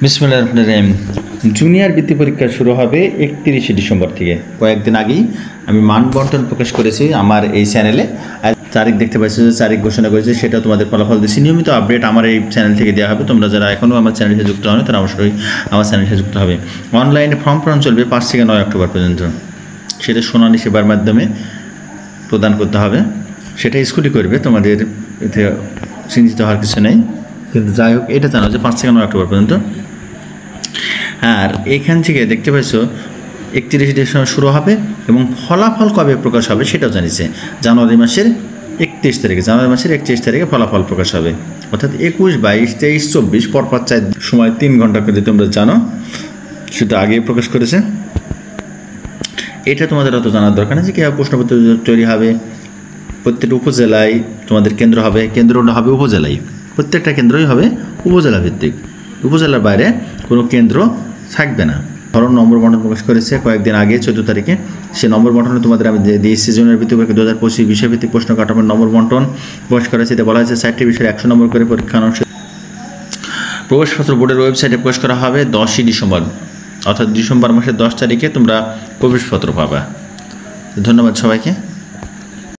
বিসমিল্লাহির রহমানির রহিম। জুনিয়র বৃত্তি পরীক্ষা শুরু হবে 31শে ডিসেম্বর থেকে। কয়েকদিন আগেই আমি মান বন্টন প্রকাশ করেছি আমার এই চ্যানেলে। আর তারিখ দেখতে পাচ্ছি যে তারিখ ঘোষণা করেছে, সেটা তোমাদের ফলাফল দিচ্ছি। নিয়মিত আপডেট আমার এই চ্যানেল থেকে দেওয়া হবে। তোমরা যারা এখনও আমার চ্যানেলে যুক্ত হন তারা অবশ্যই আমার চ্যানেলে যুক্ত হবে। অনলাইনে ফর্ম পূরণ চলবে 5 থেকে 9 অক্টোবর পর্যন্ত। সেটা শুনানি সেবার মাধ্যমে প্রদান করতে হবে। সেটা স্কুলই করবে, তোমাদের এতে চিন্তিত হওয়ার কিছু নেই। কিন্তু যাই হোক, এটা জানো যে 5 থেকে 9 অক্টোবর পর্যন্ত। আর এখান থেকে দেখতে পাচ্ছ 31 ডিসেম্বর শুরু হবে এবং ফলাফল কবে প্রকাশ হবে সেটাও জানিয়েছে। জানুয়ারি মাসের 31 তারিখে, জানুয়ারি মাসের 31 তারিখে ফলাফল প্রকাশ হবে। অর্থাৎ 21, 22, 23, 24 পরপর 4 সময় 3 ঘন্টা করে, তোমরা জানো সেটা আগেই প্রকাশ করেছে। এটা তোমাদের অত জানার দরকার নেই যে কীভাবে প্রশ্নপত্র তৈরি হবে। প্রত্যেকটা উপজেলায় তোমাদের কেন্দ্র হবে, কেন্দ্রটা হবে উপজেলায়, প্রত্যেকটা কেন্দ্রই হবে উপজেলা ভিত্তিক। উপজেলার বাইরে কোনো কেন্দ্র থাকবে না। ধরুন নম্বর বন্টন প্রকাশ করেছে কয়েকদিন আগে 14 তারিখে। সে নম্বর বন্টনে তোমাদের আমি দিয়েছি জুনিয়র বৃত্তি পরীক্ষা 2025 বিষয়ভিত্তিক প্রশ্ন কাঠামোর নম্বর বন্টন প্রকাশ করেছে। এতে বলা হয়েছে 4টি বিষয়ে 100 নম্বর করে পরীক্ষা অনুষ্ঠিত। প্রবেশপত্র বোর্ডের ওয়েবসাইটে প্রকাশ করা হবে 10ই ডিসেম্বর, অর্থাৎ ডিসেম্বর মাসের 10 তারিখে তোমরা প্রবেশপত্র পাবা। ধন্যবাদ সবাইকে।